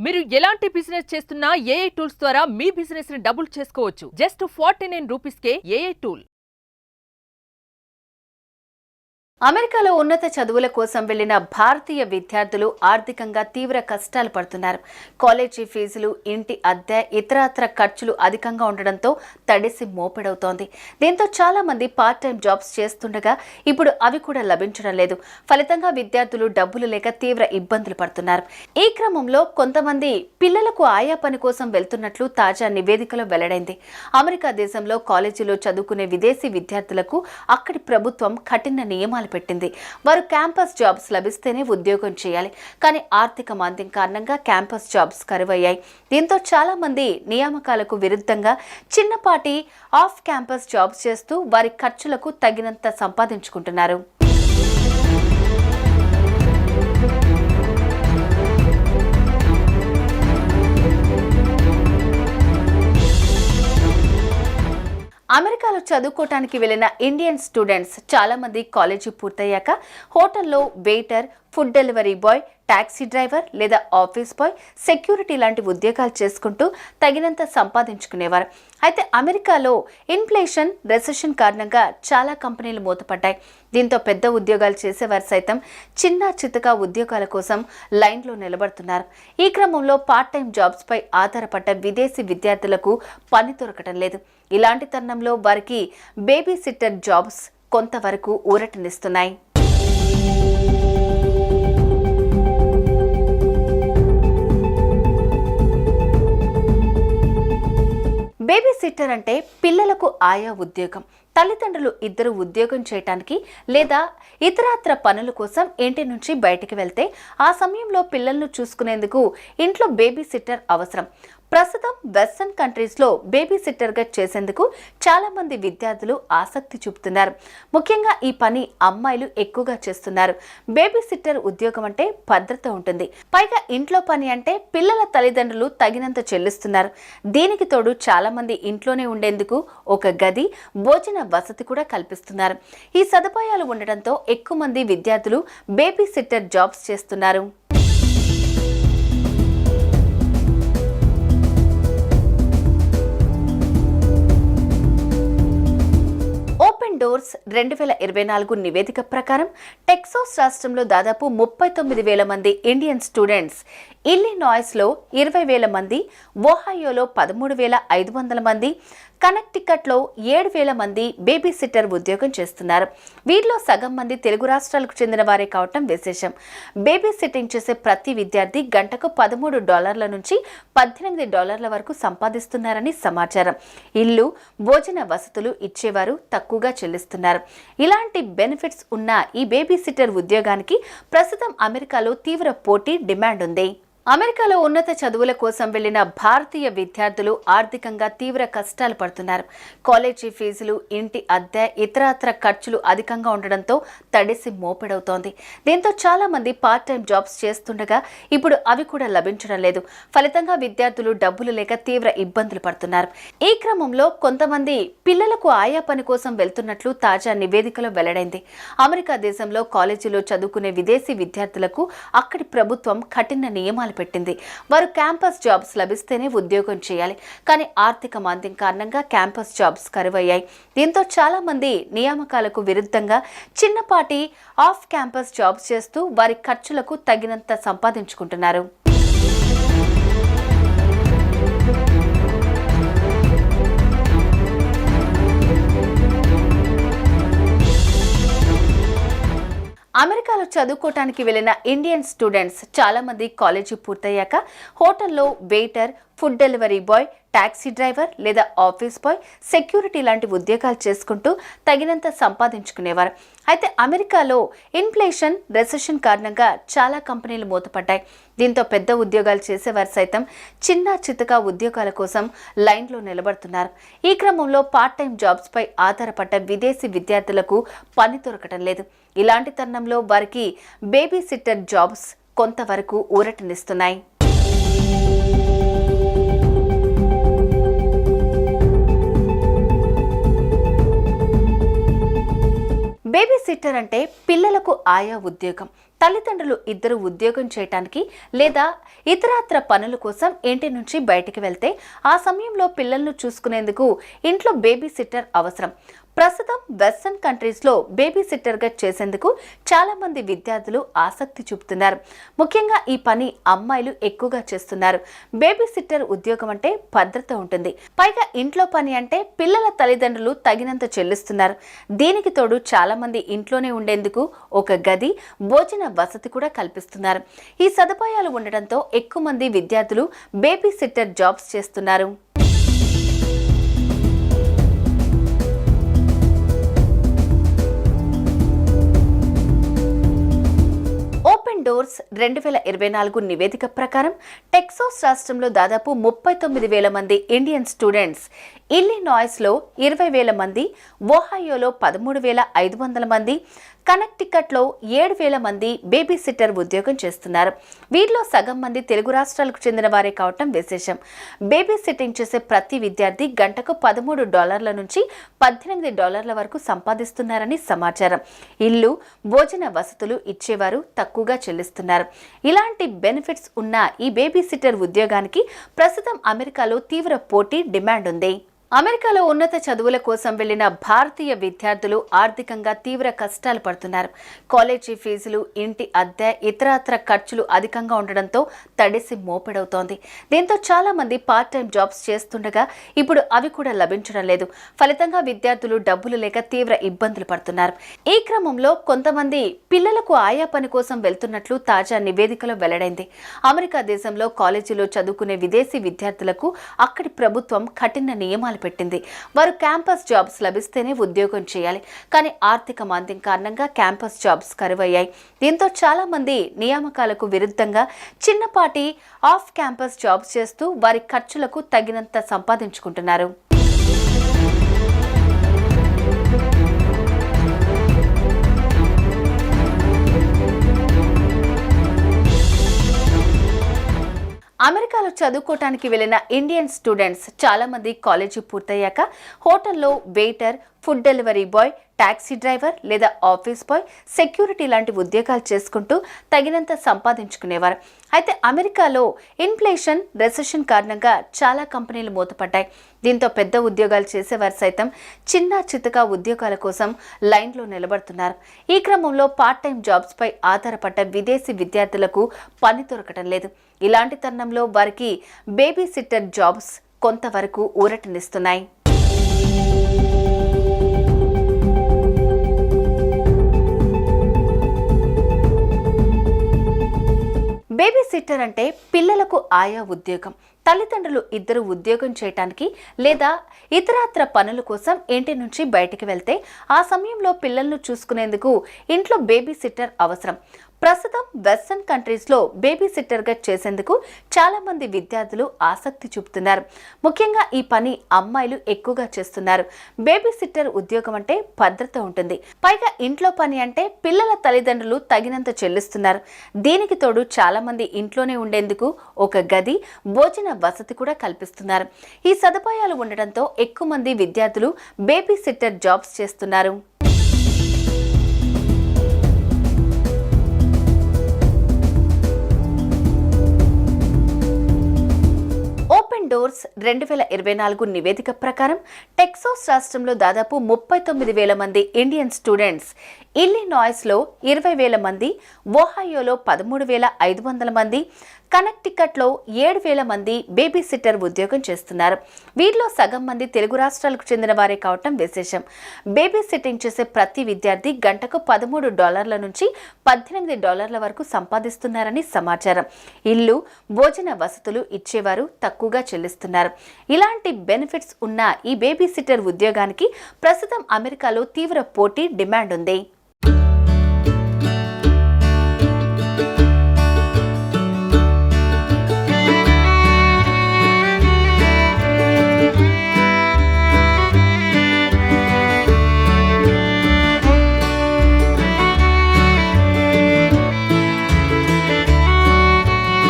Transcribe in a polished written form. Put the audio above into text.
మీరు ఎలాంటి బిజినెస్ చేస్తున్నా ఏఐ టూల్స్ ద్వారా మీ బిజినెస్ ని డబుల్ చేసుకోవచ్చు. జస్ట్ 49 రూపీస్కే ఏఐ టూల్. అమెరికాలో ఉన్నత చదువుల కోసం వెళ్లిన భారతీయ విద్యార్థులు ఆర్థికంగా తీవ్ర కష్టాలు పడుతున్నారు. కాలేజీ ఫీజులు, ఇంటి అద్దె, ఇతరత్ర ఖర్చులు అధికంగా ఉండడంతో తడిసి మోపెడవుతోంది. దీంతో చాలా మంది పార్ట్ టైం జాబ్స్ చేస్తుండగా ఇప్పుడు అవి కూడా లభించడం లేదు. ఫలితంగా విద్యార్థులు డబ్బులు లేక తీవ్ర ఇబ్బందులు పడుతున్నారు. ఈ క్రమంలో కొంతమంది పిల్లలకు ఆయా పని కోసం వెళ్తున్నట్లు తాజా నివేదికలో వెల్లడైంది. అమెరికా దేశంలో కాలేజీలో చదువుకునే విదేశీ విద్యార్థులకు అక్కడి ప్రభుత్వం కఠిన నియమాలు పెట్టింది. వారు క్యాంపస్ జాబ్స్ లభిస్తేనే ఉద్యోగం చేయాలి. కానీ ఆర్థిక మాంద్యం కారణంగా క్యాంపస్ జాబ్స్ కరువయ్యాయి. దీంతో చాలా మంది నియామకాలకు విరుద్ధంగా చిన్నపాటి ఆఫ్ క్యాంపస్ జాబ్స్ చేస్తూ వారి ఖర్చులకు తగినంత సంపాదించుకుంటున్నారు. అమెరికాలో చదువుకోవటానికి వెళ్లిన ఇండియన్ స్టూడెంట్స్ చాలా మంది కాలేజీ పూర్తయ్యాక హోటల్లో waiter, food delivery boy, taxi driver లేదా ఆఫీస్ బాయ్, సెక్యూరిటీ లాంటి ఉద్యోగాలు చేసుకుంటూ తగినంత సంపాదించుకునేవారు. అయితే అమెరికాలో ఇన్ఫ్లేషన్, రెసెషన్ కారణంగా చాలా కంపెనీలు మూతపడ్డాయి. దీంతో పెద్ద ఉద్యోగాలు చేసేవారు సైతం చిన్న చితక ఉద్యోగాల కోసం లైన్లో నిలబడుతున్నారు. ఈ క్రమంలో పార్ట్ టైం జాబ్స్ పై ఆధారపడ్డ విదేశీ విద్యార్థులకు పని దొరకటం లేదు. ఇలాంటి తరుణంలో వారికి బేబీ సిట్టర్ జాబ్స్ కొంతవరకు ఊరటనిస్తున్నాయి. బేబీ సిట్టర్ అంటే పిల్లలకు ఆయా ఉద్యోగం. తల్లిదండ్రులు ఇద్దరు ఉద్యోగం చేయటానికి లేదా ఇతరత్ర పనుల కోసం ఇంటి నుంచి బయటికి వెళ్తే ఆ సమయంలో పిల్లలను చూసుకునేందుకు ఇంట్లో బేబీ సిట్టర్ అవసరం. ప్రస్తుతం వెస్టర్న్ కంట్రీస్లో బేబీ సిట్టర్గా చేసేందుకు చాలా మంది విద్యార్థులు ఆసక్తి చూపుతున్నారు. ముఖ్యంగా ఈ పని అమ్మాయిలు ఎక్కువగా చేస్తున్నారు. బేబీ సిట్టర్ ఉద్యోగం అంటే భద్రత ఉంటుంది. పైగా ఇంట్లో పని అంటే పిల్లల తల్లిదండ్రులు తగినంత చెల్లిస్తున్నారు. దీనికి తోడు చాలా మంది ఇంట్లోనే ఉండేందుకు ఒక గది, భోజన వసతి కూడా కల్పిస్తున్నారు. ఈ సదుపాయాలు ఉండటంతో ఎక్కువ మంది విద్యార్థులు బేబీ సిట్టర్ జాబ్స్ చేస్తున్నారు. డోర్స్ 2024 నివేదిక ప్రకారం టెక్సాస్ రాష్ట్రంలో దాదాపు 39,000 మంది ఇండియన్ స్టూడెంట్స్, ఇల్లినాయిస్లో 20,000 మంది, ఓహాయోలో 13,500 మంది, కనెక్టికట్లో 7,000 మంది బేబీ సిట్టర్ ఉద్యోగం చేస్తున్నారు. వీరిలో సగం మంది తెలుగు రాష్ట్రాలకు చెందిన వారే కావటం విశేషం. బేబీ సిట్టింగ్ చేసే ప్రతి విద్యార్థి గంటకు $13 నుంచి $18 వరకు సంపాదిస్తున్నారని సమాచారం. ఇల్లు, భోజన వసతులు ఇచ్చేవారు తక్కువగా చెల్లిస్తున్నారు. ఇలాంటి బెనిఫిట్స్ ఉన్న ఈ బేబీ సిట్టర్ ఉద్యోగానికి ప్రస్తుతం అమెరికాలో తీవ్ర పోటీ, డిమాండ్ ఉంది. అమెరికాలో ఉన్నత చదువుల కోసం వెళ్లిన భారతీయ విద్యార్థులు ఆర్థికంగా తీవ్ర కష్టాలు పడుతున్నారు. కాలేజీ ఫీజులు, ఇంటి అద్దె, ఇతరత్ర ఖర్చులు అధికంగా ఉండడంతో తడిసి మోపెడవుతోంది. దీంతో చాలా మంది పార్ట్ టైం జాబ్స్ చేస్తుండగా ఇప్పుడు అవి కూడా లభించడం లేదు. ఫలితంగా విద్యార్థులు డబ్బులు లేక తీవ్ర ఇబ్బందులు పడుతున్నారు. ఈ క్రమంలో కొంతమంది పిల్లలకు ఆయా పని కోసం వెళ్తున్నట్లు తాజా నివేదికలో వెల్లడైంది. అమెరికా దేశంలో కాలేజీలో చదువుకునే విదేశీ విద్యార్థులకు అక్కడి ప్రభుత్వం కఠిన నియమాలు పెట్టింది. వారు క్యాంపస్ జాబ్స్ లభిస్తేనే ఉద్యోగం చేయాలి. కానీ ఆర్థిక మాంద్యం కారణంగా క్యాంపస్ జాబ్స్ కరువయ్యాయి. దీంతో చాలా మంది నియామకాలకు విరుద్ధంగా చిన్నపాటి ఆఫ్ క్యాంపస్ జాబ్స్ చేస్తూ వారి ఖర్చులకు తగినంత సంపాదించుకుంటున్నారు. అమెరికాలో చదువుకోవటానికి వెళ్లిన ఇండియన్ స్టూడెంట్స్ చాలా మంది కాలేజీ పూర్తయ్యాక హోటల్లో waiter, food delivery boy, taxi driver లేదా ఆఫీస్ బాయ్, సెక్యూరిటీ లాంటి ఉద్యోగాలు చేసుకుంటూ తగినంత సంపాదించుకునేవారు. అయితే అమెరికాలో ఇన్ఫ్లేషన్, రెసెషన్ కారణంగా చాలా కంపెనీలు మూతపడ్డాయి. దీంతో పెద్ద ఉద్యోగాలు చేసేవారు సైతం చిన్న చితక ఉద్యోగాల కోసం లైన్లో నిలబడుతున్నారు. ఈ క్రమంలో పార్ట్ టైం జాబ్స్ పై ఆధారపడ్డ విదేశీ విద్యార్థులకు పని దొరకటం లేదు. ఇలాంటి తరుణంలో వారికి బేబీ సిట్టర్ జాబ్స్ కొంతవరకు ఊరటనిస్తున్నాయి. బేబీ సిట్టర్ అంటే పిల్లలకు ఆయా ఉద్యోగం. తల్లిదండ్రులు ఇద్దరు ఉద్యోగం చేయటానికి లేదా ఇతరత్ర పనుల కోసం ఇంటి నుంచి బయటికి వెళ్తే ఆ సమయంలో పిల్లలను చూసుకునేందుకు ఇంట్లో బేబీ సిట్టర్ అవసరం. ప్రస్తుతం వెస్టర్న్ కంట్రీస్లో బేబీ సిట్టర్గా చేసేందుకు చాలా మంది విద్యార్థులు ఆసక్తి చూపుతున్నారు. ముఖ్యంగా ఈ పని అమ్మాయిలు ఎక్కువగా చేస్తున్నారు. బేబీ సిట్టర్ ఉద్యోగం అంటే భద్రత ఉంటుంది. పైగా ఇంట్లో పని అంటే పిల్లల తల్లిదండ్రులు తగినంత చెల్లిస్తున్నారు. దీనికి తోడు చాలా మంది ఇంట్లోనే ఉండేందుకు ఒక గది, భోజన వసతి కూడా కల్పిస్తున్నారు. ఈ సదుపాయాలు ఉండడంతో ఎక్కువ మంది విద్యార్థులు బేబీ సిట్టర్ జాబ్స్ చేస్తున్నారు. ఓపెన్ డోర్స్ 2024 నివేదిక ప్రకారం టెక్సాస్ రాష్ట్రంలో దాదాపు 39,000 మంది ఇండియన్ స్టూడెంట్స్, ఇల్లినాయ్స్లో 20,000 మంది, ఒహాయోలో 13,500 మంది, కనెక్టికట్లో 7,000 మంది బేబీ సిట్టర్ ఉద్యోగం చేస్తున్నారు. వీరిలో సగం మంది తెలుగు రాష్ట్రాలకు చెందిన వారే కావటం విశేషం. బేబీ సిట్టింగ్ చేసే ప్రతి విద్యార్థి గంటకు $13 నుంచి $18 వరకు సంపాదిస్తున్నారని సమాచారం. ఇల్లు, భోజన వసతులు ఇచ్చేవారు తక్కువగా చెల్లిస్తున్నారు. ఇలాంటి బెనిఫిట్స్ ఉన్న ఈ బేబీ సిట్టర్ ఉద్యోగానికి ప్రస్తుతం అమెరికాలో తీవ్ర పోటీ, డిమాండ్ ఉంది. అమెరికాలో ఉన్నత చదువుల కోసం వెళ్లిన భారతీయ విద్యార్థులు ఆర్థికంగా తీవ్ర కష్టాలు పడుతున్నారు. కాలేజీ ఫీజులు, ఇంటి అద్దె, ఇతరత్ర ఖర్చులు అధికంగా ఉండడంతో తడిసి మోపెడవుతోంది. దీంతో చాలా మంది పార్ట్ టైం జాబ్స్ చేస్తుండగా ఇప్పుడు అవి కూడా లభించడం లేదు. ఫలితంగా విద్యార్థులు డబ్బులు లేక తీవ్ర ఇబ్బందులు పడుతున్నారు. ఈ క్రమంలో కొంతమంది పిల్లలకు ఆయా పని కోసం వెళ్తున్నట్లు తాజా నివేదికలో వెల్లడైంది. అమెరికా దేశంలో కాలేజీలో చదువుకునే విదేశీ విద్యార్థులకు అక్కడి ప్రభుత్వం కఠిన నియమాలు పెట్టింది. వారు క్యాంపస్ జాబ్స్ లభిస్తేనే ఉద్యోగం చేయాలి. కానీ ఆర్థిక మాంద్యం కారణంగా క్యాంపస్ జాబ్స్ కరువయ్యాయి. దీంతో చాలా మంది నియామకాలకు విరుద్ధంగా చిన్నపాటి ఆఫ్ క్యాంపస్ జాబ్స్ చేస్తూ వారి ఖర్చులకు తగినంత సంపాదించుకుంటున్నారు. అమెరికాలో చదువుకోవటానికి వెళ్లిన ఇండియన్ స్టూడెంట్స్ చాలా మంది కాలేజీ పూర్తయ్యాక హోటల్లో waiter, food delivery boy, taxi driver లేదా ఆఫీస్ బాయ్, సెక్యూరిటీ లాంటి ఉద్యోగాలు చేసుకుంటూ తగినంత సంపాదించుకునేవారు. అయితే అమెరికాలో ఇన్ఫ్లేషన్, రెసెషన్ కారణంగా చాలా కంపెనీలు మూతపడ్డాయి. దీంతో పెద్ద ఉద్యోగాలు చేసేవారు సైతం చిన్న చితక ఉద్యోగాల కోసం లైన్లో నిలబడుతున్నారు. ఈ క్రమంలో పార్ట్ టైం జాబ్స్ పై ఆధారపడ్డ విదేశీ విద్యార్థులకు పని దొరకటం లేదు. ఇలాంటి తరుణంలో వారికి బేబీ సిట్టర్ జాబ్స్ కొంతవరకు ఊరటనిస్తున్నాయి. బేబీ సిట్టర్ అంటే పిల్లలకు ఆయా ఉద్యోగం. తల్లిదండ్రులు ఇద్దరు ఉద్యోగం చేయటానికి లేదా ఇతరత్ర పనుల కోసం ఇంటి నుంచి బయటికి వెళ్తే ఆ సమయంలో పిల్లలను చూసుకునేందుకు ఇంట్లో బేబీ సిట్టర్ అవసరం. ప్రస్తుతం వెస్టర్న్ కంట్రీస్లో బేబీ సిట్టర్గా చేసేందుకు చాలా మంది విద్యార్థులు ఆసక్తి చూపుతున్నారు. ముఖ్యంగా ఈ పని అమ్మాయిలు ఎక్కువగా చేస్తున్నారు. బేబీ సిట్టర్ ఉద్యోగం అంటే భద్రత ఉంటుంది. పైగా ఇంట్లో పని అంటే పిల్లల తల్లిదండ్రులు తగినంత చెల్లిస్తున్నారు. దీనికి తోడు చాలా మంది ఇంట్లోనే ఉండేందుకు ఒక గది, భోజన వసతి కూడా కల్పిస్తున్నారు. ఈ సదుపాయాలు ఉండడంతో ఎక్కువ మంది విద్యార్థులు బేబీ సిట్టర్ జాబ్స్ చేస్తున్నారు. ఓపెన్ డోర్స్ 2024 నివేదిక ప్రకారం టెక్సాస్ రాష్ట్రంలో దాదాపు 39,000 మంది ఇండియన్ స్టూడెంట్స్, ఇల్లినాయ్స్లో 20,000 మంది, ఒహాయోలో 13,500 మంది, కనెక్టికట్లో 7,000 మంది బేబీ సిట్టర్ ఉద్యోగం చేస్తున్నారు. వీరిలో సగం మంది తెలుగు రాష్ట్రాలకు చెందిన వారే కావటం విశేషం. బేబీ సిట్టింగ్ చేసే ప్రతి విద్యార్థి గంటకు $13 నుంచి $18 వరకు సంపాదిస్తున్నారని సమాచారం. ఇల్లు, భోజన వసతులు ఇచ్చేవారు తక్కువగా చెల్లిస్తున్నారు. ఇలాంటి బెనిఫిట్స్ ఉన్న ఈ బేబీ సిట్టర్ ఉద్యోగానికి ప్రస్తుతం అమెరికాలో తీవ్ర పోటీ, డిమాండ్ ఉంది.